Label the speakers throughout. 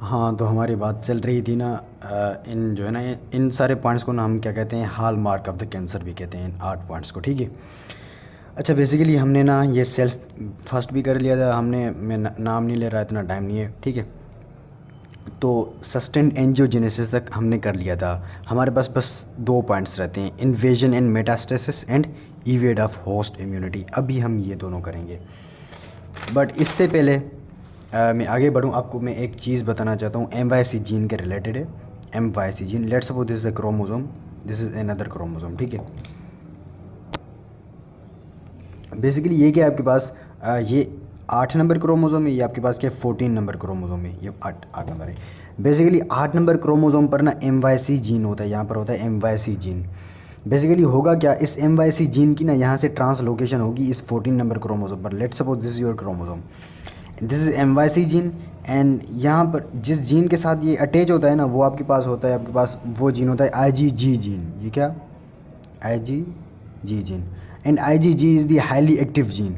Speaker 1: हाँ, तो हमारी बात चल रही थी ना इन जो है ना इन सारे पॉइंट्स को ना हम क्या कहते हैं, hall mark of the cancer भी कहते हैं इन 8 पॉइंट्स को, ठीक है। अच्छा, बेसिकली हमने ना ये सेल्फ फर्स्ट भी कर लिया था हमने। मैं नाम नहीं ले रहा, इतना टाइम नहीं है, ठीक है। तो सस्टेन्ड एंजियोजेनेसिस तक हमने कर लिया था। हमारे पास बस 2 पॉइंट्स रहते हैं, invasion and metastasis and evade of host immunity. अभी हम ये दोनों करेंगे, बट इससे पहले मैं आगे बढ़ूँ, आपको मैं एक चीज़ बताना चाहता हूँ। MYC जीन के रिलेटेड है। MYC gene, let's suppose this is the chromosome, this is another chromosome, ठीक है। बेसिकली ये क्या है आपके पास, ये 8 नंबर क्रोमोसोम है, ये आपके पास क्या 14 नंबर क्रोमोसोम है, ये 8 नंबर है। बेसिकली 8 नंबर क्रोमोसोम पर ना MYC जीन होता है, यहाँ पर होता है MYC जीन। बेसिकली होगा क्या, इस MYC जीन की ना यहाँ से ट्रांसलोकेशन होगी इस 14 नंबर क्रोमोसोम पर। Let's suppose this is your chromosome, this is MYC gene, and यहाँ पर जिस जीन के साथ ये अटैच होता है ना, वो आपके पास होता है, आपके पास वो जीन होता है IgG जीन। ये क्या, IgG gene, and IgG is the highly active gene.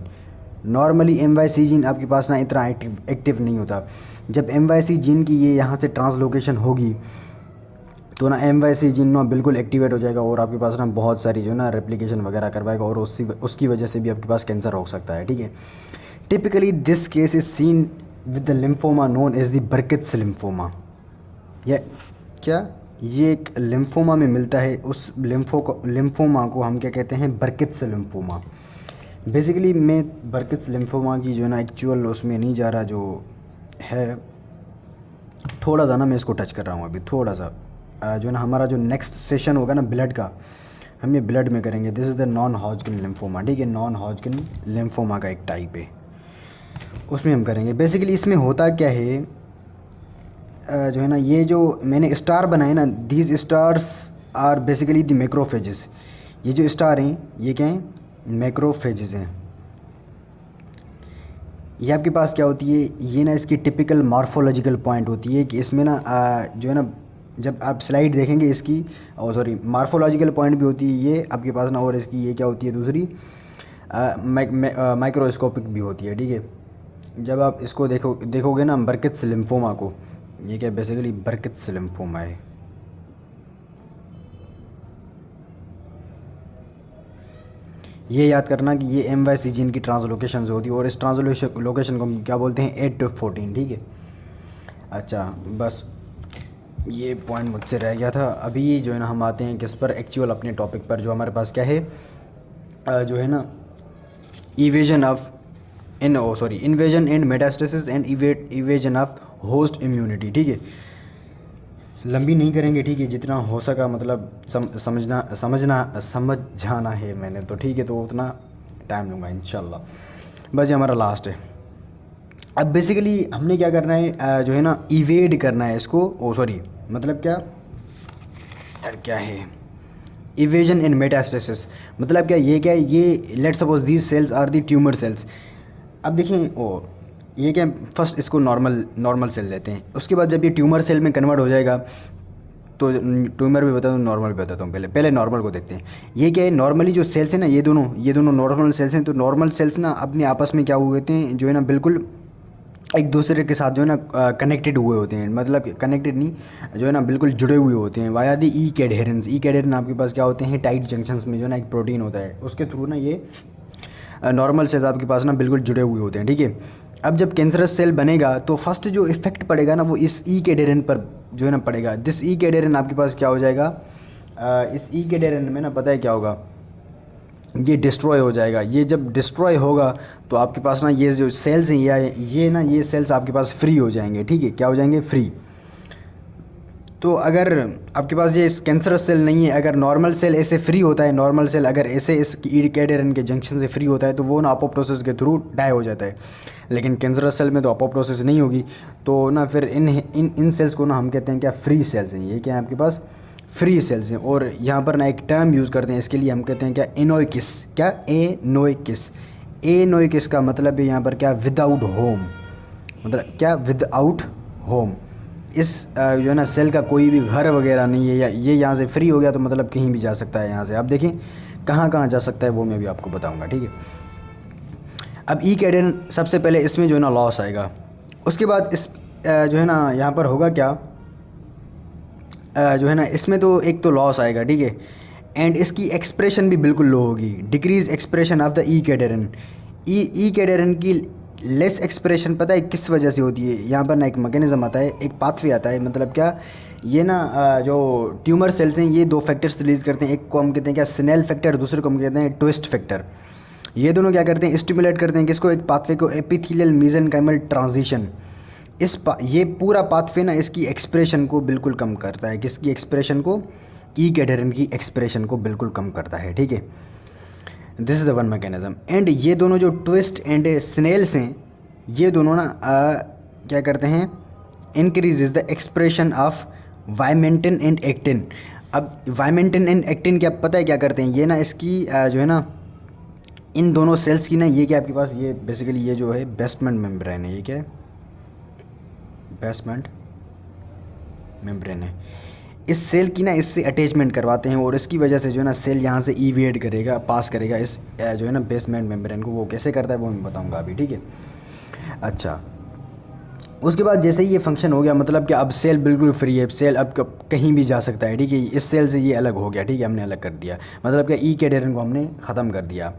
Speaker 1: Normally MYC gene आपके पास ना इतना एक्टिव नहीं होता। जब MYC जीन की ये यहाँ से ट्रांसलोकेशन होगी तो ना MYC जीन ना बिल्कुल एक्टिवेट हो जाएगा, और आपके पास ना बहुत सारी जो ना रेप्लिकेशन वगैरह करवाएगा, और उसकी वजह से भी आपके पास कैंसर हो सकता है, ठीक है। Typically this case is seen with the lymphoma known as the Burkitt's lymphoma. या क्या, ये एक लिम्फोमा में मिलता है, उस लिम्फोमा को हम क्या कहते हैं, बर्किट्स लिम्फोमा। बेसिकली मैं बर्किट्स लिम्फोमा की जो है ना एक्चुअल उसमें नहीं जा रहा, जो है थोड़ा सा ना मैं इसको टच कर रहा हूँ अभी थोड़ा सा। जो है ना हमारा जो नेक्स्ट सेशन होगा ना ब्लड का, हम ये ब्लड में करेंगे। This is the non Hodgkin lymphoma, ठीक है। नॉन हॉजकिन लिम्फोमा का एक टाइप है, उसमें हम करेंगे। बेसिकली इसमें होता क्या है, जो है ना ये जो मैंने स्टार बनाए ना, these stars are basically the macrophages. ये जो स्टार हैं ये क्या हैं, मैक्रोफेजेस हैं। ये आपके पास क्या होती है, ये ना इसकी टिपिकल मॉर्फोलॉजिकल पॉइंट होती है कि इसमें ना जो है ना जब आप स्लाइड देखेंगे इसकी, और सॉरी मार्फोलॉजिकल पॉइंट भी होती है ये आपके पास ना, और इसकी ये क्या होती है दूसरी, माइक्रोस्कोपिक भी होती है, ठीक है। जब आप इसको देखोगे ना बर्किट्स लिम्फोमा को, ये क्या बेसिकली बर्किट्स लिम्फोमा है। ये याद करना कि ये MYC जीन की ट्रांसलोकेशन होती है, और इस ट्रांसलोकेशन को हम क्या बोलते हैं, 8 to 14, ठीक है। अच्छा, बस ये पॉइंट मुझसे रह गया था। अभी जो है ना हम आते हैं किस पर, एक्चुअल अपने टॉपिक पर, जो हमारे पास क्या है, जो है ना evasion of invasion and metastasis and evasion of host immunity, ठीक है। लंबी नहीं करेंगे, ठीक है, जितना हो सका मतलब समझ जाना है मैंने तो, ठीक है। तो उतना टाइम लूँगा इंशाल्लाह। बस ये हमारा लास्ट है। अब बेसिकली हमने क्या करना है, जो है ना इवेड करना है इसको, मतलब क्या यार, क्या है इवेजन इन मेटास्टेसिस, मतलब क्या, ये क्या है, ये let's suppose these cells are the tumour cells. अब देखें ये क्या, फर्स्ट इसको नॉर्मल सेल लेते हैं, उसके बाद जब ये ट्यूमर सेल में कन्वर्ट हो जाएगा, तो ट्यूमर भी बताता हूँ, नॉर्मल भी बताता हूँ। पहले नॉर्मल को देखते हैं। ये क्या है, नॉर्मली जो सेल्स हैं ना, ये दोनों नॉर्मल सेल्स हैं। तो नॉर्मल सेल्स ना अपने आपस में क्या हुए होते हैं, जो है ना बिल्कुल एक दूसरे के साथ जो है ना कनेक्टेड हुए होते हैं, मतलब कनेक्टेड नहीं, जो है ना बिल्कुल जुड़े हुए होते हैं वाया दी ई कैडहेरेंस आपके पास क्या होते हैं, टाइट जंक्शंस में जो है ना एक प्रोटीन होता है, उसके थ्रू ना ये नॉर्मल सेल्स आपके पास ना बिल्कुल जुड़े हुए होते हैं, ठीक है। अब जब कैंसरस सेल बनेगा तो फर्स्ट जो इफेक्ट पड़ेगा ना, वो इस ई कैडहेरेन पर जो है ना पड़ेगा। दिस ई कैडहेरेन आपके पास क्या हो जाएगा, इस ई कैडहेरेन में ना पता है क्या होगा, ये डिस्ट्रॉय हो जाएगा। ये जब डिस्ट्रॉय होगा तो आपके पास ना ये जो सेल्स हैं, या ये सेल्स आपके पास फ्री हो जाएंगे, ठीक है। क्या हो जाएंगे, फ्री। तो अगर आपके पास ये कैंसरस सेल नहीं है, अगर नॉर्मल सेल ऐसे फ्री होता है, नॉर्मल सेल अगर ऐसे इस ई कैडहेरेन के जंक्शन से फ्री होता है, तो वो ना अपोप्टोसिस के थ्रू डाई हो जाता है। लेकिन कैंसरस सेल में तो अपोप्टोसिस नहीं होगी, तो ना फिर इन सेल्स को ना हम कहते हैं क्या, फ्री सेल्स हैं। ये क्या है आपके पास, फ्री सेल्स हैं। और यहाँ पर ना एक टर्म यूज़ करते हैं इसके लिए, हम कहते हैं क्या, एनोइकिस। क्या, एनोइकिस का मतलब है यहाँ पर क्या, विदाउट होम, मतलब क्या, विदाउट होम। इस जो है ना सेल का कोई भी घर वगैरह नहीं है, या ये यहाँ से फ्री हो गया तो मतलब कहीं भी जा सकता है यहाँ से। आप देखें कहाँ कहाँ जा सकता है, वो मैं भी आपको बताऊँगा, ठीक है। अब ई कैडहेरेन सबसे पहले इसमें जो है ना लॉस आएगा, उसके बाद जो है ना यहाँ पर होगा क्या, जो है ना इसमें तो एक तो लॉस आएगा, ठीक है, एंड इसकी एक्सप्रेशन भी बिल्कुल लो होगी, डिक्रीज एक्सप्रेशन ऑफ द ई कैडेरन। ई कैडेरन की लेस एक्सप्रेशन पता है किस वजह से होती है, यहाँ पर ना एक मैकेनिज्म आता है, एक पाथवे आता है, मतलब क्या, ये ना जो ट्यूमर सेल्स हैं ये दो फैक्टर्स रिलीज करते हैं, एक को हम कहते हैं क्या स्नेल फैक्टर, दूसरे को हम कहते हैं ट्विस्ट फैक्टर। ये दोनों क्या करते हैं, स्टिमुलेट करते हैं किसको, एक पाथवे को, एपिथेलियल मेसेनकाइमल ट्रांजिशन। ये पूरा पाथवे ना इसकी एक्सप्रेशन को बिल्कुल कम करता है, किसकी एक्सप्रेशन को, ई कैडेरन की एक्सप्रेशन को बिल्कुल कम करता है, ठीक है। This is the one mechanism. And ये दोनों जो ट्विस्ट एंड स्नेल्स हैं ये दोनों ना क्या करते हैं, increases the expression of vimentin and actin. अब वाइमेंटिन एंड एक्टिन क्या पता है क्या करते हैं, ये ना इसकी जो है ना इन दोनों सेल्स की ना, ये क्या आपके पास ये बेसिकली ये जो है बेसमेंट मेम्ब्रेन है, ये क्या है, बेसमेंट मेम्ब्रेन है, इस सेल की ना इससे अटैचमेंट करवाते हैं और इसकी वजह से जो है ना सेल यहाँ से इवेड करेगा, पास करेगा इस जो है ना बेसमेंट मेम्ब्रेन को। वो कैसे करता है वो मैं बताऊँगा अभी, ठीक है। अच्छा, उसके बाद जैसे ही ये फंक्शन हो गया, मतलब कि अब सेल बिल्कुल फ्री है, सेल अब कहीं भी जा सकता है, ठीक है। इस सेल से ये अलग हो गया, ठीक है, हमने अलग कर दिया, मतलब कि ई कैडेरन को हमने ख़त्म कर दिया।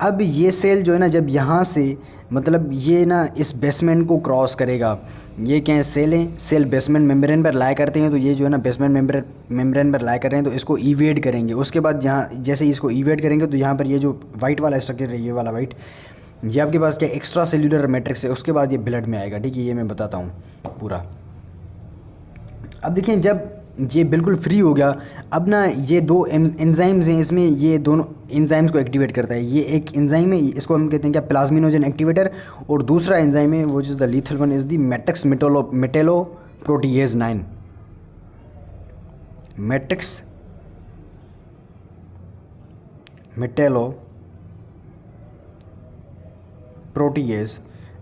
Speaker 1: अब ये सेल जो है ना जब यहाँ से मतलब ये ना इस बेसमेंट को क्रॉस करेगा, ये क्या है, सेल हैं, सेल बेसमेंट मेम्ब्रेन पर लाया करते हैं, तो ये जो है ना बेसमेंट मेम्ब्रेन पर लाया कर रहे हैं, तो इसको इवेड करेंगे। उसके बाद यहाँ जैसे ही इसको इवेड करेंगे तो यहाँ पर ये जो वाइट वाला स्ट्रक्चर है, ये वाला वाइट, ये आपके पास क्या एक्स्ट्रा सेल्यूलर मैट्रिक्स है, उसके बाद ये ब्लड में आएगा, ठीक है, ये मैं बताता हूँ पूरा। अब देखिए जब ये बिल्कुल फ्री हो गया, अब ना ये दो एंजाइम्स हैं इसमें, ये दोनों एंजाइम्स को एक्टिवेट करता है। ये एक एंजाइम है, इसको हम कहते हैं क्या प्लाज्मिनोजन एक्टिवेटर, और दूसरा एंजाइम है वो is the lethal one is the matrix metalloprotease 9, matrix metalloprotease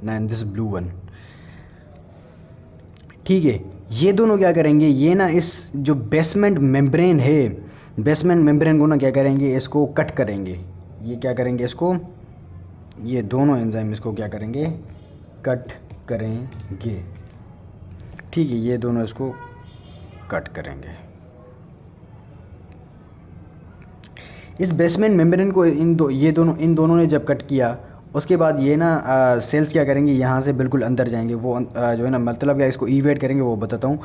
Speaker 1: 9, this blue one, ठीक है। ये दोनों क्या करेंगे, ये ना इस जो बेसमेंट मेम्ब्रेन है, बेसमेंट मेम्ब्रेन को ना क्या करेंगे, इसको कट करेंगे। ये क्या करेंगे इसको, ये दोनों एंजाइम इसको क्या करेंगे, कट करेंगे, ठीक है, ये दोनों इसको कट करेंगे। इस बेसमेंट मेम्ब्रेन को इन दोनों ने जब कट किया, उसके बाद ये ना सेल्स क्या करेंगे, यहाँ से बिल्कुल अंदर जाएंगे, वो जो है ना मतलब क्या इसको इवेट करेंगे, वो बताता हूँ।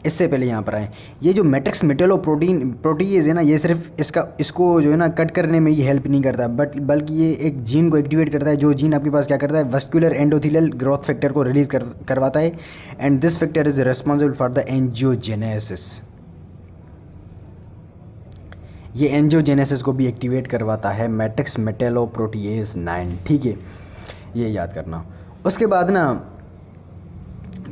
Speaker 1: इससे पहले यहाँ पर आए, ये जो मैट्रिक्स प्रोटीएज है ना, ये सिर्फ इसको जो है ना कट करने में ही हेल्प नहीं करता, बल्कि ये एक जीन को एक्टिवेट करता है, जो जीन आपके पास क्या करता है, वस्कुलर एंडोथेलियल ग्रोथ फैक्टर को रिलीज करवाता है, and this factor is responsible for the angiogenesis. ये एंजियोजेनेसिस को भी एक्टिवेट करवाता है मैट्रिक्स मेटेलोप्रोटीएज 9, ठीक है, ये याद करना। उसके बाद ना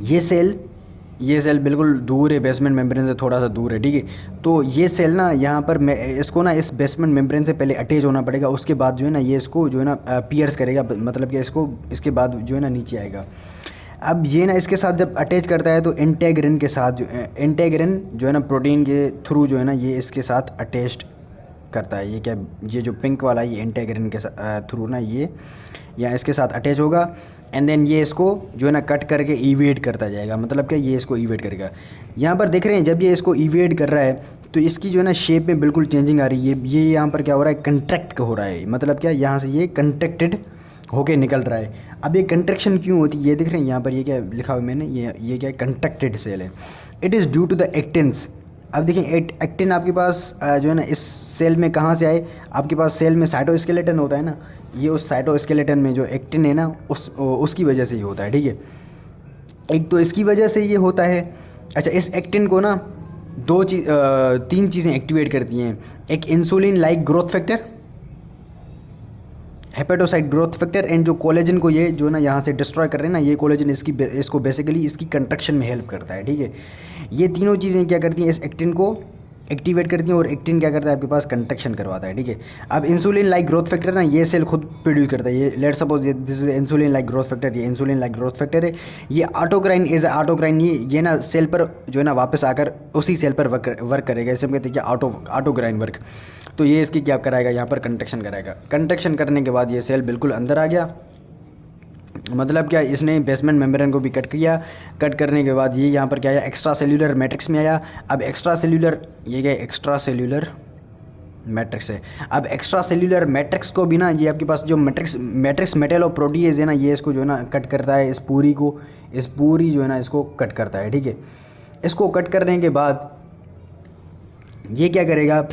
Speaker 1: ये सेल बिल्कुल दूर है, बेसमेंट मेम्ब्रेन से थोड़ा सा दूर है, ठीक है। तो ये सेल ना यहाँ पर इसको ना इस बेसमेंट मेम्ब्रेन से पहले अटैच होना पड़ेगा, उसके बाद जो है ना ये इसको जो है ना पियर्स करेगा, मतलब कि इसके बाद जो है ना नीचे आएगा। अब ये ना इसके साथ जब अटैच करता है तो इंटेग्रिन के साथ इंटेग्रिन जो है ना प्रोटीन के थ्रू जो है ना ये इसके साथ अटैच्ड करता है। ये क्या, ये जो पिंक वाला ये इंटेग्रिन के थ्रू ना ये या इसके साथ अटैच होगा, एंड देन ये इसको जो है ना कट करके इवेड करता जाएगा, मतलब क्या ये इसको इवेड करेगा। यहाँ पर देख रहे हैं जब ये इसको इवेड कर रहा है तो इसकी जो है ना शेप में बिल्कुल चेंजिंग आ रही है। ये यहाँ पर क्या हो रहा है, कंट्रैक्ट हो रहा है, मतलब क्या यहाँ से ये कंट्रैक्टेड होके निकल रहा है। अब ये कंट्रैक्शन क्यों होती है, ये देख रहे हैं यहाँ पर ये क्या लिखा हुआ मैंने, ये क्या है, कंट्रैक्टेड सेल है। It is due to the actins. अब देखिए एक्टिन आपके पास जो है ना इस सेल में कहाँ से आए, आपके पास सेल में साइटोस्केलेटन होता है ना, ये उस साइटोस्केलेटन में जो एक्टिन है ना उसकी वजह से ही होता है, ठीक है। एक तो इसकी वजह से ये होता है। अच्छा, इस एक्टिन को ना तीन चीज़ें एक्टिवेट करती हैं, एक insulin like growth factor, hepatocyte growth factor, and जो कोलेजन को ये जो ना यहाँ से डिस्ट्रॉय कर रहे हैं ना, ये कोलेजन इसको बेसिकली इसकी कंट्रक्शन में हेल्प करता है, ठीक है। ये तीनों चीज़ें क्या करती हैं, इस एक्टिन को एक्टिवेट करती हैं, और एक्टिन क्या करता है आपके पास, कंट्रक्शन करवाता है, ठीक है। अब इंसुलिन लाइक ग्रोथ फैक्टर ना ये सेल खुद प्रोड्यूस करता है। ये late suppose this is insulin like growth factor, ये इंसुलिन लाइक ग्रोथ फैक्टर है। ये ऑटोक्राइन ये ना सेल पर जो है ना वापस आकर उसी सेल पर वर्क करेगा, इसे हम कहते हैं कि ऑटोक्राइन वर्क। तो ये इसकी क्या कराएगा, यहाँ पर कंट्रक्शन कराएगा। कंट्रक्शन करने के बाद ये सेल बिल्कुल अंदर आ गया, मतलब क्या, इसने बेसमेंट मेम्ब्रेन को भी कट किया। कट करने के बाद ये यहाँ पर क्या आया, एक्स्ट्रा सेल्यूलर मैट्रिक्स में आया। अब एक्स्ट्रा सेल्यूलर, ये क्या, एक्स्ट्रा सेल्यूलर मैट्रिक्स है। अब एक्स्ट्रा सेल्यूलर मैट्रिक्स को भी ना, ये आपके पास जो मैट्रिक्स मेटेलोप्रोटीएज है ना, ये इसको जो है ना कट करता है, इस पूरी को, इस पूरी जो है ना इसको कट करता है, ठीक है। इसको कट करने के बाद ये क्या करेगा,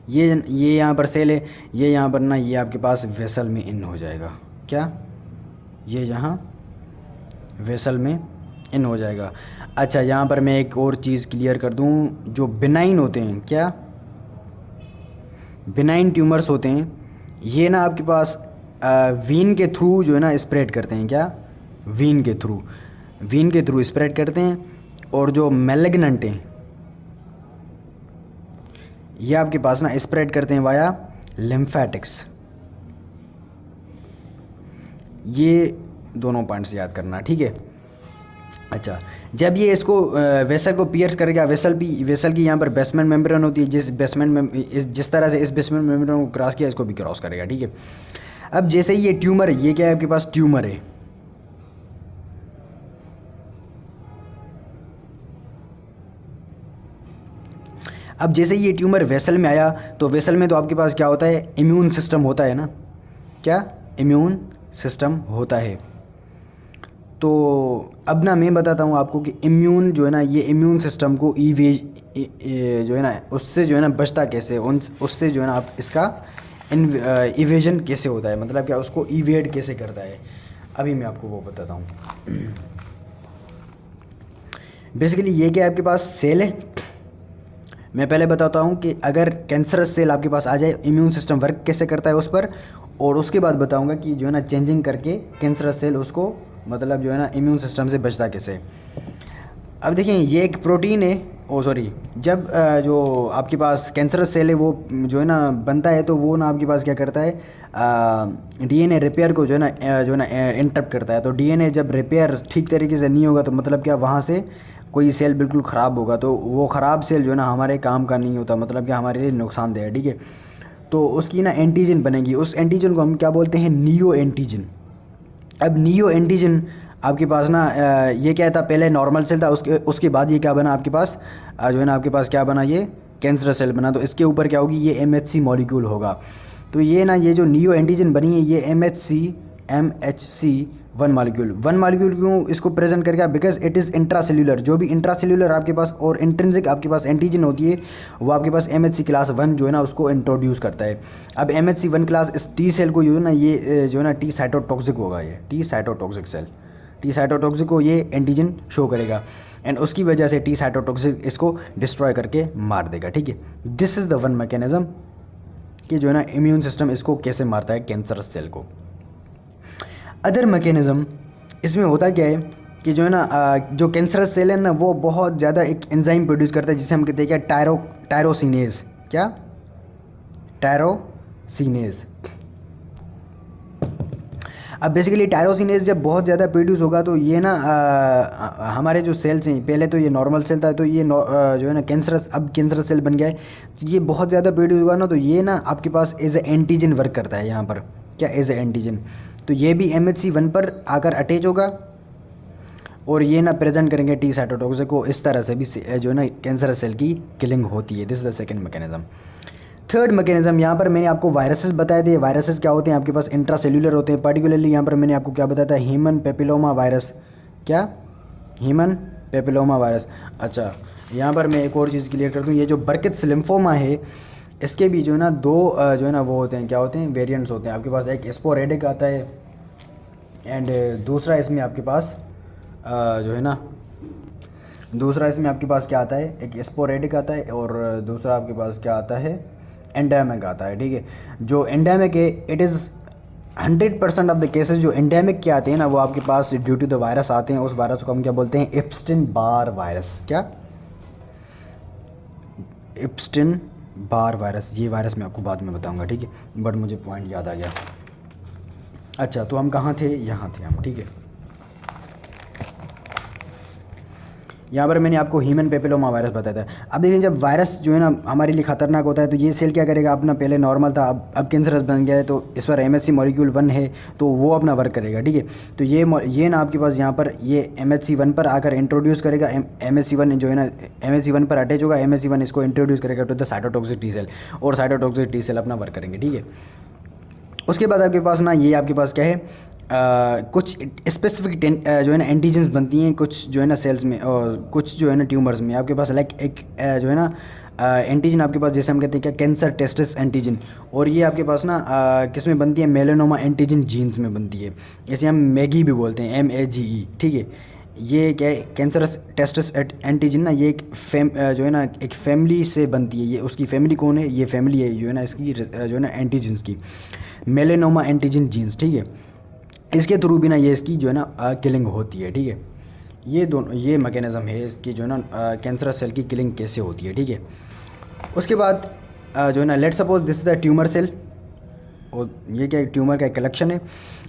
Speaker 1: ये यहाँ पर सेल है, ये यहाँ पर ना, ये आपके पास वेसल में इन हो जाएगा। क्या, ये यहाँ वेसल में इन हो जाएगा। अच्छा, यहाँ पर मैं एक और चीज़ क्लियर कर दूँ, जो बिनाइन होते हैं, क्या बिनाइन ट्यूमर्स होते हैं, ये ना आपके पास वीन के थ्रू जो है ना स्प्रेड करते हैं। क्या, वीन के थ्रू स्प्रेड करते हैं। और जो मैलिग्नेंट हैं, ये आपके पास ना स्प्रेड करते हैं वाया लिम्फेटिक्स। ये दोनों पॉइंट्स याद करना, ठीक है। अच्छा, जब ये इसको वेसल को पियर्स करेगा, वेसल की यहाँ पर बेसमेंट मेम्ब्रेन होती है, जिस तरह से इस बेसमेंट मेम्ब्रेन को क्रॉस किया, इसको भी क्रॉस करेगा, ठीक है। अब जैसे ही ये ट्यूमर है, ये क्या है आपके पास, ट्यूमर है। अब जैसे ही ये ट्यूमर वेसल में आया, तो वेसल में तो आपके पास क्या होता है, इम्यून सिस्टम होता है ना। क्या, इम्यून सिस्टम होता है। तो अब ना मैं बताता हूँ आपको कि इम्यून जो है ना, ये इम्यून सिस्टम को जो है ना, उससे जो है ना बचता कैसे, उससे जो है ना आप इसका इवेजन कैसे होता है, मतलब क्या, उसको इवेड कैसे करता है, अभी मैं आपको वो बताता हूँ। बेसिकली ये क्या है, आपके पास सेल है। मैं पहले बताता हूँ कि अगर कैंसरस सेल आपके पास आ जाए, इम्यून सिस्टम वर्क कैसे करता है उस पर, और उसके बाद बताऊँगा कि जो है ना चेंजिंग करके कैंसरस सेल उसको, मतलब जो है ना इम्यून सिस्टम से बचता कैसे। अब देखें, ये एक प्रोटीन है, जब जो आपके पास कैंसरस सेल है वो जो है ना बनता है, तो वो ना आपके पास क्या करता है, डीएनए रिपेयर को जो है ना इंटरप्ट करता है। तो डीएनए जब रिपेयर ठीक तरीके से नहीं होगा, तो मतलब क्या, वहाँ से कोई सेल बिल्कुल ख़राब होगा, तो वो ख़राब सेल जो है ना हमारे काम का नहीं होता, मतलब कि हमारे लिए नुकसानदेह है, ठीक है। तो उसकी ना एंटीजन बनेगी, उस एंटीजन को हम क्या बोलते हैं, नियो एंटीजन। अब नियो एंटीजन आपके पास ना ये क्या था, पहले नॉर्मल सेल था, उसके बाद ये क्या बना आपके पास, जो है ना आपके पास क्या बना, ये कैंसर सेल बना। तो इसके ऊपर क्या होगी, ये MHC मॉलिक्यूल होगा। तो ये ना, ये जो नियो एंटीजन बनी है, ये MHC 1 मॉलिक्यूल क्यों इसको प्रेजेंट करेगा, बिकॉज इट इज़ इंट्रासेल्यूलर। जो भी इंट्रासेल्यूलर आपके पास और इंट्रिंसिक आपके पास एंटीजन होती है, वो आपके पास MHC क्लास 1 जो है ना उसको इंट्रोड्यूस करता है। अब MHC 1 क्लास इस टी सेल को जो है ना, ये जो है ना टी साइटोटॉक्सिक होगा, ये T cytotoxic cell, T cytotoxic को ये एंटीजन शो करेगा, एंड उसकी वजह से टी साइटोटॉक्सिक इसको डिस्ट्रॉय करके मार देगा, ठीक है। This is the one mechanism कि जो है ना इम्यून सिस्टम इसको कैसे मारता है, कैंसर सेल को। अदर मैकेनिज्म इसमें होता क्या है कि जो है ना जो कैंसरस सेल है ना, वो बहुत ज़्यादा एक एंजाइम प्रोड्यूस करता है, जिसे हम कहते हैं क्या, टायरोसिनेज। क्या, टायरोसिनेज। अब बेसिकली टायरोसिनेज जब बहुत ज़्यादा प्रोड्यूस होगा, तो ये ना हमारे जो सेल्स हैं, पहले तो ये नॉर्मल सेल था, तो ये जो है ना कैंसरस, अब कैंसरस सेल बन गया है, तो ये बहुत ज़्यादा प्रोड्यूस होगा ना, तो ये ना आपके पास एज ए एंटीजन वर्क करता है यहाँ पर। क्या, एज ए एंटीजन। तो ये भी MHC 1 पर आकर अटैच होगा, और ये ना प्रेजेंट करेंगे टी साइटोटॉक्सिक को। इस तरह से भी जो है ना कैंसर सेल की किलिंग होती है। This is the second mechanism. Third mechanism, यहाँ पर मैंने आपको वायरसेस बताए थे। वायरसेस क्या होते हैं, आपके पास इंट्रासेल्यूलर होते हैं। पर्टिकुलरली यहाँ पर मैंने आपको क्या बताया था, ह्यूमन पेपिलोमा वायरस। क्या, ह्यूमन पेपिलोमा वायरस। अच्छा, यहाँ पर मैं एक और चीज़ क्लियर कर दूँ, ये जो बर्कित्स लिम्फोमा है, इसके भी जो है ना दो जो है ना वो होते हैं, क्या होते हैं, वेरिएंट्स होते हैं। आपके पास एक स्पोरेडिक आता है, एंड दूसरा इसमें आपके पास जो है ना, दूसरा इसमें आपके पास क्या आता है, एक स्पोरेडिक आता है, और दूसरा आपके पास क्या आता है, एंडेमिक आता है, ठीक है। जो एंडेमिक है, it is 100% of the cases जो एंडेमिक के आते हैं ना, वो आपके पास ड्यू टू द वायरस आते हैं। उस वायरस को हम क्या बोलते हैं, एप्स्टिन बार वायरस। क्या, एप्स्टिन बार वायरस। ये वायरस मैं आपको बाद में बताऊंगा, ठीक है, बट मुझे पॉइंट याद आ गया। अच्छा, तो हम कहाँ थे, यहाँ थे हम, ठीक है। यहाँ पर मैंने आपको ह्यूमन पेपिलोमा वायरस बताया था। अब देखिए जब वायरस जो है ना हमारे लिए खतरनाक होता है तो ये सेल क्या करेगा, अपना पहले नॉर्मल था अब कैंसरस बन गया है, तो इस पर MHC मॉलिक्यूल 1 है तो वो अपना वर्क करेगा, ठीक है। तो ये ना आपके पास यहाँ पर ये MHC 1 पर आकर इंट्रोड्यूस करेगा, MHC 1 जो है ना MHC 1 पर अटैच होगा, MHC 1 इसको इंट्रोड्यूस करेगा to the cytotoxic T cell, और साइटोटॉक्सिक टी सेल अपना वर्क करेंगे, ठीक है। उसके बाद आपके पास ना ये आपके पास क्या है, कुछ स्पेसिफिक जो है ना एंटीजेंस बनती हैं कुछ जो है ना सेल्स में, और कुछ जो है ना ट्यूमर्स में आपके पास लाइक एक जो है ना एंटीजन आपके पास, जैसे हम कहते हैं क्या, कैंसर टेस्टिस एंटीजन, और ये आपके पास ना किस में बनती है, मेलेनोमा एंटीजन जीन्स में बनती है, इसे हम मैगी भी बोलते हैं, MAGE, ठीक है। ये क्या है, कैंसर टेस्टिस एंटीजन ना, ये एक जो है ना एक फैमिली से बनती है, ये उसकी फैमिली कौन है, ये फैमिली है जो है ना इसकी जो है ना एंटीजन्स की, मेलेनोमा एंटीजन जीन्स, ठीक है। इसके थ्रू भी ना ये इसकी जो है ना किलिंग होती है, ठीक है। ये मैकेनिज़्म है इसकी जो है ना कैंसर सेल की किलिंग कैसे होती है, ठीक है। उसके बाद जो है ना let suppose this is the tumour cell, और ये क्या ट्यूमर का एक कलेक्शन है।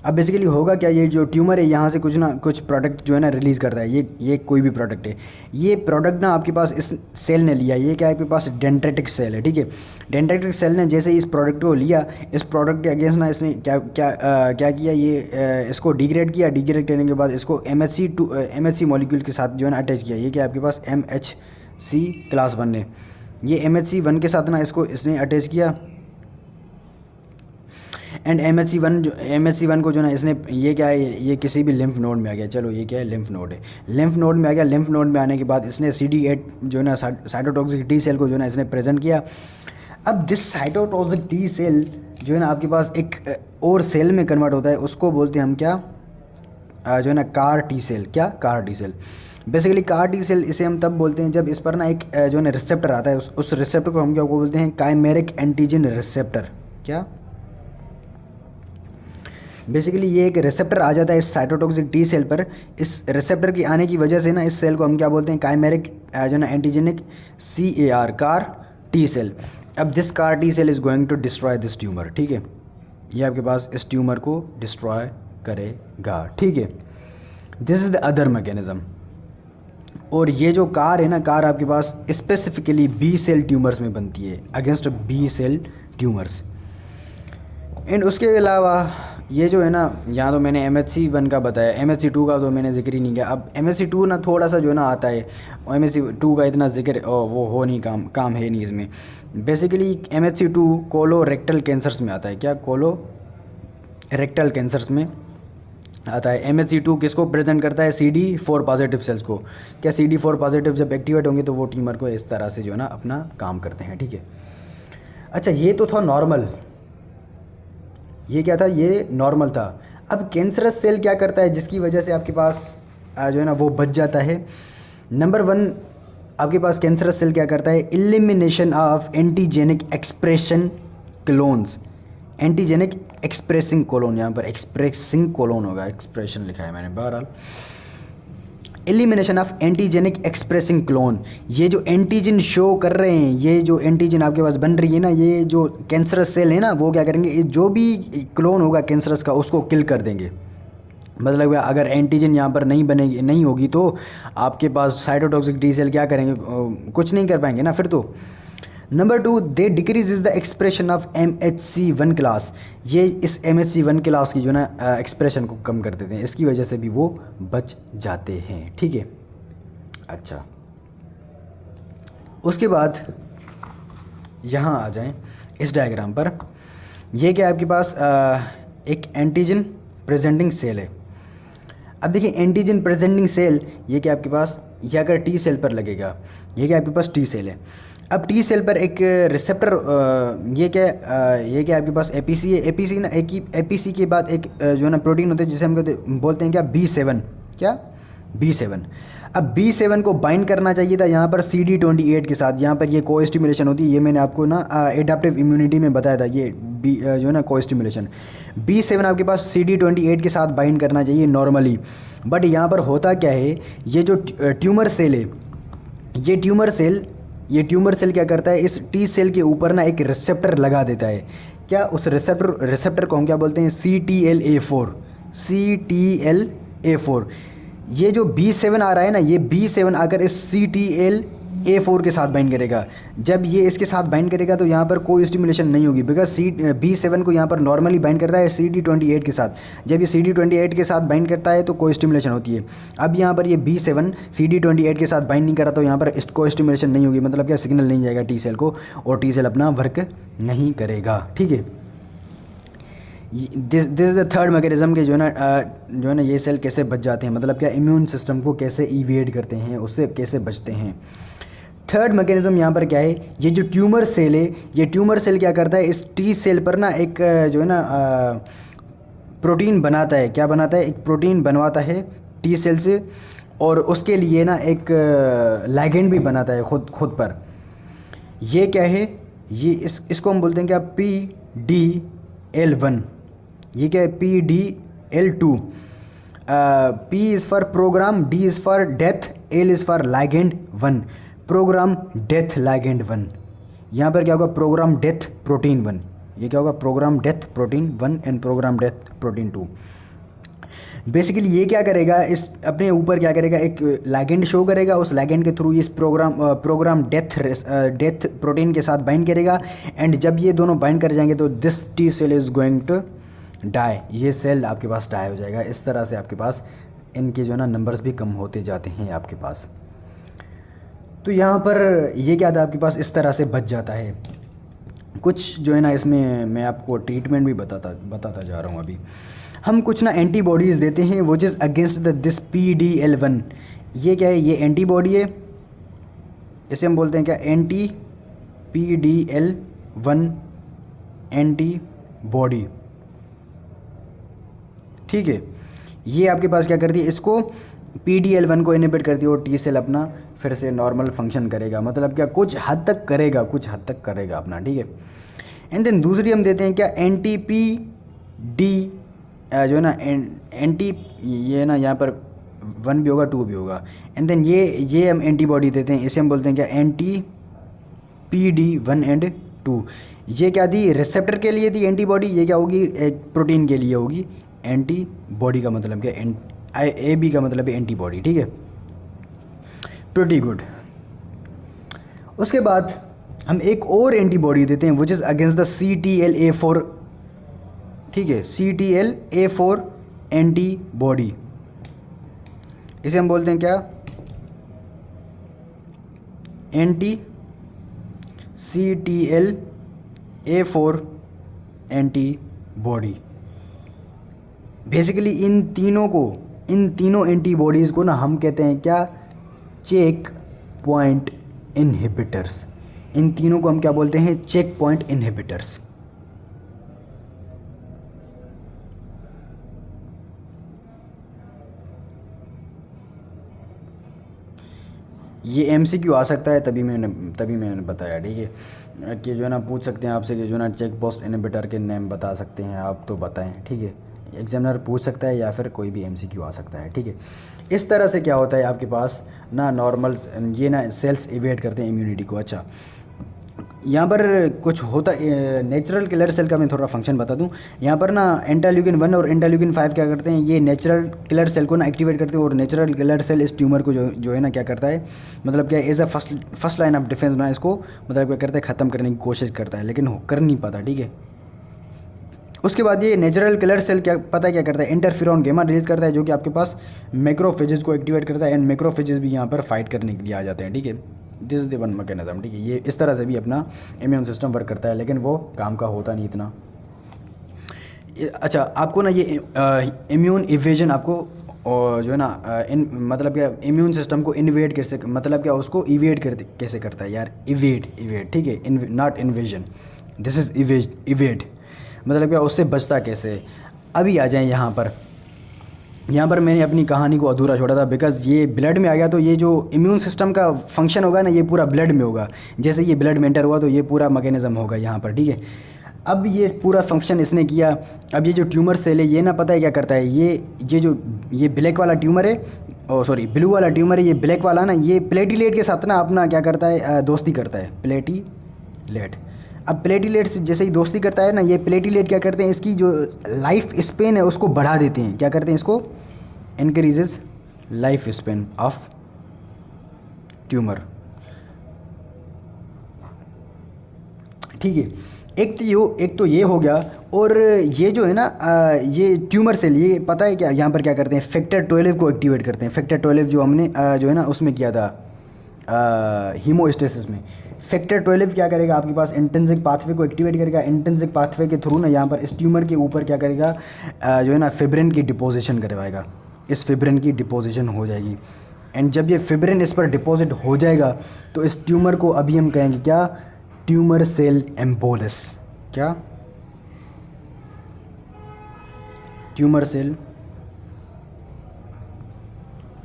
Speaker 1: अब बेसिकली होगा क्या, ये जो ट्यूमर है यहाँ से कुछ ना कुछ प्रोडक्ट जो है ना रिलीज़ करता है, ये कोई भी प्रोडक्ट है, ये प्रोडक्ट ना आपके पास इस सेल ने लिया, ये क्या आपके पास डेंड्राइटिक सेल है, ठीक है। डेंड्राइटिक सेल ने जैसे इस प्रोडक्ट को लिया, इस प्रोडक्ट के अगेंस्ट ना इसने क्या किया, ये इसको डिग्रेड किया, डिग्रेड करने के बाद इसको MHC मॉलिक्यूल के साथ जो है ना अटैच किया, ये क्या आपके पास MHC क्लास 1 है, ये MHC 1 के साथ ना इसने अटैच किया, एंड MHC 1 को जो ना इसने ये क्या है, ये किसी भी लिम्फ नोड में आ गया, चलो ये क्या है, लिम्फ नोड है, लिम्फ नोड में आ गया। लिम्फ नोड में आने के बाद इसने CD8 जो है ना साइटोटॉक्सिक टी सेल को जो है ना इसने प्रेजेंट किया। अब दिस साइटोटॉक्सिक टी सेल जो है ना आपके पास एक और सेल में कन्वर्ट होता है, उसको बोलते हैं हम क्या, जो है ना कार टी सेल, क्या CAR T cell. Basically CAR T cell इसे हम तब बोलते हैं जब इस पर ना एक जो है ना रिसेप्टर आता है, उस रिसेप्टर को हम क्या बोलते हैं, काइमेरिक एंटीजन रिसेप्टर, क्या। बेसिकली ये एक रिसेप्टर आ जाता है इस साइटोटॉक्सिक टी सेल पर, इस रिसेप्टर की आने की वजह से ना इस सेल को हम क्या बोलते हैं, काइमेरिक जो ना antigenic CAR, car T cell. अब this car T cell is going to destroy this tumour, ठीक है, ये आपके पास इस ट्यूमर को डिस्ट्रॉय करेगा, ठीक है। This is the other mechanism. और ये जो कार है ना, कार आपके पास स्पेसिफिकली B सेल ट्यूमर्स में बनती है, against B cell tumours. And उसके अलावा ये जो है ना, यहाँ तो मैंने MHC 1 का बताया, MHC 2 का तो मैंने जिक्र ही नहीं किया। अब MHC 2 ना थोड़ा सा जो है ना आता है, और MHC 2 का इतना जिक्र वो हो नहीं, काम है नहीं इसमें। बेसिकली MHC 2 कोलोरेक्टल कैंसर्स में आता है, क्या कोलोरेक्टल कैंसर्स में आता है। MHC 2 किसको प्रेजेंट करता है, CD4 पॉजिटिव सेल्स को। क्या CD4 पॉजिटिव जब एक्टिवेट होंगे तो वो ट्यूमर को इस तरह से जो है ना अपना काम करते हैं, ठीक है। अच्छा, ये तो था नॉर्मल, ये क्या था, ये नॉर्मल था। अब कैंसरस सेल क्या करता है जिसकी वजह से आपके पास जो है ना वो बच जाता है। नंबर 1 आपके पास कैंसरस सेल क्या करता है, elimination of antigenic expression clones, antigenic expressing clone, यहाँ पर एक्सप्रेसिंग कोलोन होगा, एक्सप्रेशन लिखा है मैंने, बहरहाल elimination of antigenic expressing clone. ये जो एंटीजन शो कर रहे हैं, ये जो एंटीजन आपके पास बन रही है ना, ये जो कैंसरस सेल है ना, वो क्या करेंगे, ये जो भी क्लोन होगा कैंसरस का उसको किल कर देंगे। मतलब अगर एंटीजन यहाँ पर नहीं होगी तो आपके पास साइटोटॉक्सिक टी सेल क्या करेंगे, कुछ नहीं कर पाएंगे ना फिर तो। Number 2, they decrease is the expression of MHC 1 class. ये इस MHC 1 क्लास की जो ना एक्सप्रेशन को कम कर देते हैं, इसकी वजह से भी वो बच जाते हैं, ठीक है। अच्छा, उसके बाद यहाँ आ जाएं इस डायग्राम पर, ये क्या आपके पास एक एंटीजन प्रेजेंटिंग सेल है। अब देखिए एंटीजन प्रेजेंटिंग सेल, ये क्या आपके पास, ये अगर T सेल पर लगेगा, ये क्या आपके पास T सेल है। अब T सेल पर एक रिसेप्टर, ये क्या आपके पास APC है। APC ना APC के बाद एक जो है ना प्रोटीन होता है जिसे हम बोलते हैं क्या, B7, क्या B7। अब B7 को बाइंड करना चाहिए था यहाँ पर CD28 के साथ, यहाँ पर ये को स्टिमुलेशन होती है, ये मैंने आपको ना एडाप्टिव इम्यूनिटी में बताया था, ये जो है ना को स्टिमुलेशन। B7 आपके पास CD28 के साथ बाइंड करना चाहिए नॉर्मली, बट यहाँ पर होता क्या है, ये जो ट्यूमर सेल है, ये ट्यूमर सेल क्या करता है, इस T सेल के ऊपर ना एक रिसेप्टर लगा देता है। क्या उस रिसेप्टर को हम क्या बोलते हैं, CTLA4। ये जो B7 आ रहा है ना, ये B7 अगर इस CTLA4 के साथ बाइंड करेगा, जब ये इसके साथ बाइंड करेगा तो यहाँ पर कोई स्टिमुलेशन नहीं होगी, बिकॉज B7 को यहाँ पर नॉर्मली बाइंड करता है CD28 के साथ। जब ये CD28 के साथ बाइंड करता है तो कोई स्टिमुलेशन होती है। अब यहाँ पर ये B7 CD28 के साथ बाइंड नहीं करा तो यहाँ पर कोई स्टिमुलेशन नहीं होगी, मतलब क्या सिग्नल नहीं जाएगा टी सेल को और टी सेल अपना वर्क नहीं करेगा। ठीक है, this is the third mechanism के जो है ना ये सेल कैसे बच जाते हैं, मतलब क्या इम्यून सिस्टम को कैसे इवेड करते हैं, उससे कैसे बचते हैं। थर्ड मैकेनिज्म यहाँ पर क्या है, ये जो ट्यूमर सेल है, ये ट्यूमर सेल क्या करता है, इस टी सेल पर ना एक जो है ना प्रोटीन बनाता है। क्या बनाता है, एक प्रोटीन बनवाता है टी सेल से, और उसके लिए ना एक लाइगेंड भी बनाता है खुद पर। ये क्या है, ये इसको हम बोलते हैं क्या, PDL1। ये क्या है, PDL2। P is for programme, D is for death, L is for ligand 1, programme death ligand 1। यहाँ पर क्या होगा, प्रोग्राम डेथ प्रोटीन 1। ये क्या होगा, programme death protein 1 and programme death protein 2। Basically ये क्या करेगा, इस अपने ऊपर क्या करेगा, एक लाइगेंड शो करेगा, उस लाइगेंड के थ्रू इस प्रोग्राम डेथ प्रोटीन के साथ बाइंड करेगा, एंड जब ये दोनों बाइंड कर जाएंगे तो this T cell is going to die. ये सेल आपके पास डाई हो जाएगा। इस तरह से आपके पास इनके जो है ना नंबर्स भी कम होते जाते हैं आपके पास। तो यहाँ पर ये क्या था, आपके पास इस तरह से बच जाता है। कुछ जो है ना इसमें मैं आपको ट्रीटमेंट भी बताता जा रहा हूँ। अभी हम कुछ ना एंटीबॉडीज़ देते हैं which is against this PDL1। ये क्या है, ये एंटीबॉडी है, इसे हम बोलते हैं क्या, एंटी PDL1 एंटीबॉडी। ठीक है, ये आपके पास क्या करती है, इसको PDL1 को इनहिबिट करती है और टी सेल अपना फिर से नॉर्मल फंक्शन करेगा, मतलब क्या कुछ हद तक करेगा अपना। ठीक है, एंड देन दूसरी हम देते हैं क्या, NTPD जो है ना एंटी, ये ना यहाँ पर 1 भी होगा 2 भी होगा, एंड देन ये हम एंटीबॉडी देते हैं, इसे हम बोलते हैं क्या, NTPD1 एंड 2। ये क्या थी, रिसेप्टर के लिए थी एंटीबॉडी, ये क्या होगी, एक प्रोटीन के लिए होगी एंटीबॉडी। का मतलब क्या, AB का मतलब है एंटीबॉडी। ठीक है, प्रीटी गुड। उसके बाद हम एक और एंटीबॉडी देते हैं which is against the CTLA4। ठीक है, CTLA4 एंटीबॉडी, इसे हम बोलते हैं क्या, CTLA4 एंटीबॉडी। बेसिकली इन तीनों एंटीबॉडीज़ को ना हम कहते हैं क्या, चेक पॉइंट इनहिबिटर्स। इन तीनों को हम क्या बोलते हैं, चेक पॉइंट इनहिबिटर्स। ये MCQ आ सकता है, तभी मैंने बताया। ठीक है, कि जो है ना पूछ सकते हैं आपसे कि जो है ना चेक पोस्ट इनहिबिटर के नेम बता सकते हैं आप, तो बताएं। ठीक है, एग्जामिनर पूछ सकता है या फिर कोई भी MCQ आ सकता है। ठीक है, इस तरह से क्या होता है आपके पास ना, नॉर्मल ये ना सेल्स इवेट करते हैं इम्यूनिटी को। अच्छा, यहाँ पर कुछ होता नेचुरल किलर सेल का मैं थोड़ा फंक्शन बता दूँ। यहाँ पर ना इंटरल्यूकिन 1 और इंटरल्यूकिन 5 क्या करते हैं, ये नेचुरल किलर सेल को ना एक्टिवेट करते हैं, और नेचुरल किलर सेल इस ट्यूमर को जो है ना क्या करता है, मतलब क्या as a first line of defence ना इसको मतलब क्या करता है, ख़त्म करने की कोशिश करता है, लेकिन कर नहीं पाता। ठीक है, उसके बाद ये नेचुरल किलर सेल क्या पता है क्या करता है, इंटरफेरॉन गामा रिलीज करता है, जो कि आपके पास मैक्रोफेजेस को एक्टिवेट करता है, एंड मैक्रोफेजेस भी यहाँ पर फाइट करने के लिए आ जाते हैं। ठीक है, this is the one mechanism. ठीक है, ये इस तरह से भी अपना इम्यून सिस्टम वर्क करता है, लेकिन वो काम का होता नहीं इतना। अच्छा, आपको ना ये इम्यून इवेजन आपको जो है ना मतलब क्या इम्यून सिस्टम को इन्वेड कैसे, मतलब क्या उसको इवेड कैसे करता है यार, इवेड। ठीक है, not invasion, this is evade, मतलब क्या उससे बचता कैसे। अभी आ जाएं यहाँ पर मैंने अपनी कहानी को अधूरा छोड़ा था, बिकॉज ये ब्लड में आ गया, तो ये जो इम्यून सिस्टम का फंक्शन होगा ना, ये पूरा ब्लड में होगा। जैसे ये ब्लड में एंटर हुआ तो ये पूरा मैकेनिज्म होगा यहाँ पर। ठीक है, अब ये पूरा फंक्शन इसने किया। अब ये जो ट्यूमर सेल है, ये ना पता है क्या करता है, ये ब्लैक वाला ट्यूमर है, ब्लू वाला ट्यूमर है, ये ब्लैक वाला ना, ये प्लेटिलेट के साथ ना अपना क्या करता है, दोस्ती करता है, प्लेटिलेट। अब प्लेटिलेट से जैसे ही दोस्ती करता है ना, ये प्लेटिलेट क्या करते हैं, इसकी जो लाइफ स्पेन है उसको बढ़ा देते हैं। क्या करते हैं, इसको increases life span of tumour. ठीक है, एक तो ये हो गया। और ये जो है ना ये ट्यूमर सेल, ये पता है क्या यहाँ पर क्या करते हैं, फैक्टर 12 को एक्टिवेट करते हैं। फैक्टर 12 जो हमने जो है ना उसमें किया था हीमोस्टेसिस में। फैक्टर 12 क्या करेगा, आपके पास इंट्रिंसिक पाथवे को एक्टिवेट करेगा। इंट्रिंसिक पाथवे के थ्रू ना यहाँ पर इस ट्यूमर के ऊपर क्या करेगा जो है ना फिब्रिन की डिपोजिशन करवाएगा। इस फिब्रिन की डिपोजिशन हो जाएगी। एंड जब ये फिब्रिन इस पर डिपॉजिट हो जाएगा तो इस ट्यूमर को अभी हम कहेंगे क्या, ट्यूमर सेल एम्बोलस। क्या, ट्यूमर सेल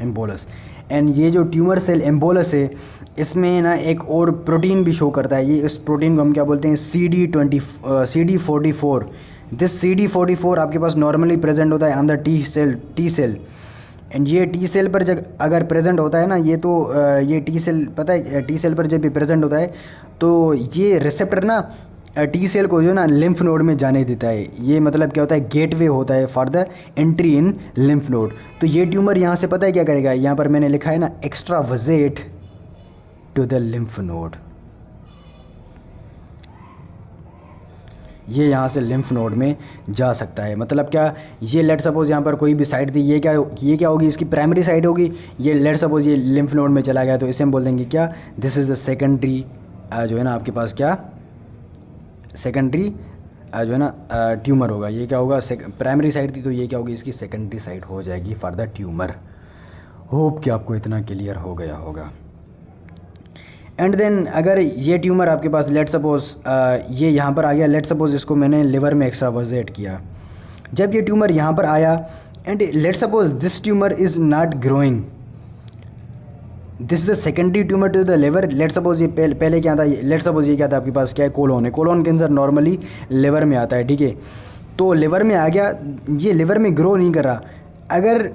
Speaker 1: एम्बोलस। एंड ये जो ट्यूमर सेल एम्बोलस है इसमें ना एक और प्रोटीन भी शो करता है। ये इस प्रोटीन को हम क्या बोलते हैं, CD44। दिस CD44 आपके पास नॉर्मली प्रेजेंट होता है अंदर टी सेल। एंड ये टी सेल पर जब अगर प्रेजेंट होता है ना ये तो ये टी सेल, पता है टी सेल पर जब भी प्रेजेंट होता है तो ये रिसेप्टर ना टी सेल को जो ना लिम्फ नोड में जाने देता है। ये मतलब क्या होता है, गेटवे होता है for the entry in lymph node. तो ये ट्यूमर यहाँ से पता है क्या करेगा, यहाँ पर मैंने लिखा है ना एक्स्ट्रावजेट टू द लिम्फ नोड। ये यहाँ से लिम्फ नोड में जा सकता है। मतलब क्या, ये लेट सपोज यहाँ पर कोई भी साइड थी, ये क्या होगी, इसकी प्राइमरी साइड होगी। ये लेट सपोज ये लिम्फ नोड में चला गया तो इसे हम बोल देंगे क्या, दिस इज़ द सेकेंडरी जो है ना आपके पास क्या, सेकेंडरी जो है ना ट्यूमर होगा। ये क्या होगा, प्राइमरी साइड थी तो ये क्या होगी, इसकी सेकेंडरी साइड हो जाएगी फॉर द ट्यूमर। होप कि आपको इतना क्लियर हो गया होगा। एंड देन अगर ये ट्यूमर आपके पास लेट सपोज ये यहाँ पर आ गया, लेट सपोज इसको मैंने लिवर में एक्स्ट्रावजेट किया। जब ये ट्यूमर यहाँ पर आया and let suppose this tumour is not growing, this is the secondary tumour to the liver. Let suppose ये पहले क्या था, लेट सपोज ये क्या था आपके पास, क्या है, कोलोन है। कोलोन कैंसर नॉर्मली लिवर में आता है। ठीक है, तो लिवर में आ गया, ये लिवर में ग्रो नहीं कर रहा। अगर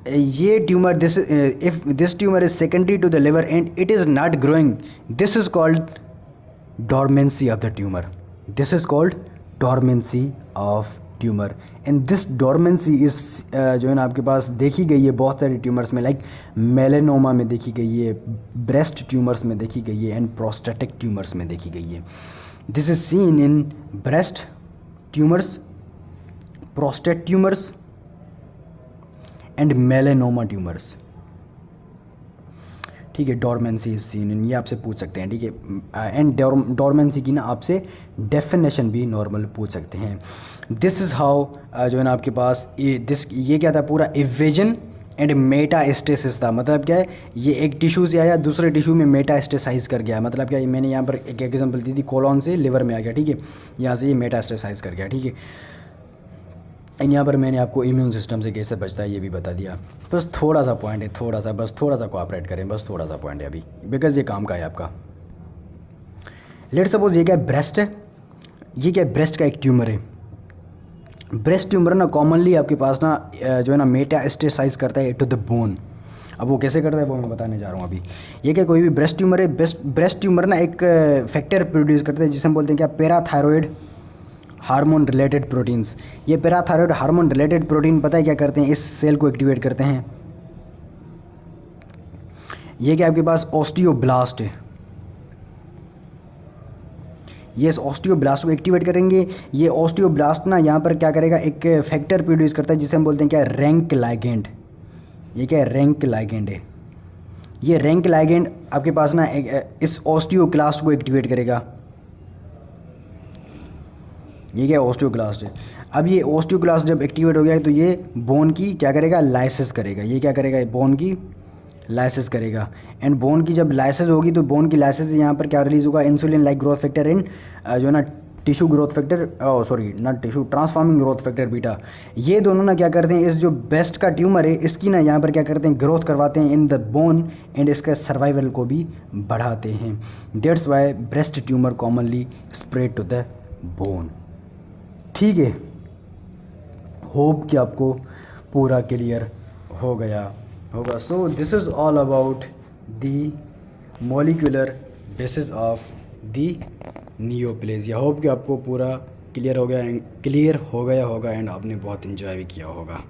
Speaker 1: ये tumour if this tumour is secondary to the liver and it is not growing, this is called dormancy of the tumour. This is called dormancy of tumour. And this dormancy इस जो है ना आपके पास देखी गई है बहुत सारी ट्यूमर्स में, लाइक मेलेनोमा में देखी गई है, ब्रेस्ट ट्यूमर्स में देखी गई है एंड प्रोस्टेटिक ट्यूमर्स में देखी गई है। This is seen in breast tumours, prostate tumours and melanoma tumours. ठीक है, डॉर्मेंसी इज सीन इन, ये आपसे पूछ सकते हैं। ठीक है, एंड डॉर्मेंसी की ना आपसे डेफिनेशन भी नॉर्मल पूछ सकते हैं। दिस इज़ हाउ जो है ना आपके पास ये क्या था, पूरा इवेजन एंड मेटास्टेसिस था। मतलब क्या है, ये एक टिश्यू से आया दूसरे टिश्यू में मेटास्टेसाइज कर गया। मतलब क्या है, मैंने यहाँ पर एक एग्जांपल दी थी, कोलोन से लिवर में आ गया। ठीक है, यहाँ से ये मेटास्टेसाइज कर गया। ठीक है, एंड यहाँ पर मैंने आपको इम्यून सिस्टम से कैसे बचता है ये भी बता दिया। बस थोड़ा सा पॉइंट है, बस थोड़ा सा कोऑपरेट करें, बस थोड़ा सा पॉइंट है अभी, बिकॉज ये काम का है आपका। लेट सपोज ये क्या है, ब्रेस्ट है। ये क्या है, ब्रेस्ट का एक ट्यूमर है। ब्रेस्ट ट्यूमर ना कॉमनली आपके पास ना जो है ना मेटास्टेसाइज करता है टू द बोन। अब वो कैसे करता है वो मैं बताने जा रहा हूँ अभी। ये क्या, कोई भी ब्रेस्ट ट्यूमर है, ब्रेस्ट ट्यूमर ना एक फैक्टर प्रोड्यूस करता है जिसे हम बोलते हैं क्या, पैराथायरॉयड हार्मोन रिलेटेड प्रोटीन्स। ये पैराथायरॉयड हार्मोन रिलेटेड प्रोटीन पता है क्या करते हैं, इस सेल को एक्टिवेट करते हैं। ये क्या आपके पास ऑस्टियोब्लास्ट है, ये ऑस्टियोब्लास्ट को एक्टिवेट करेंगे। ये ऑस्टियोब्लास्ट ना यहाँ पर क्या करेगा, एक फैक्टर प्रोड्यूस करता है जिसे हम बोलते हैं क्या, रैंक लाइगेंड। ये क्या है, रैंक लाइगेंड है। ये रैंक लाइगेंड आपके पास ना इस ऑस्टियोक्लास्ट को एक्टिवेट करेगा। ये क्या, ऑस्टियोक्लास्ट है। अब ये ऑस्टियोक्लास्ट जब एक्टिवेट हो गया तो ये बोन की क्या करेगा, लाइसिस करेगा। ये क्या करेगा, बोन की लाइसिस करेगा। एंड बोन की जब लाइसिस होगी तो बोन की लाइसिस यहाँ पर क्या रिलीज होगा, insulin like growth factor and जो है ना tissue growth factor, sorry not tissue, transforming growth factor beta. ये दोनों ना क्या करते हैं, इस जो ब्रेस्ट का ट्यूमर है इसकी ना यहाँ पर क्या करते हैं, ग्रोथ करवाते हैं इन द बोन एंड इसका सर्वाइवल को भी बढ़ाते हैं। That's why breast tumour commonly spread to the bone. ठीक है, होप कि आपको पूरा क्लियर हो गया होगा। So this is all about the molecular basis of the neoplasia. Hope कि आपको पूरा क्लियर हो गया होगा एंड आपने बहुत इन्जॉय भी किया होगा।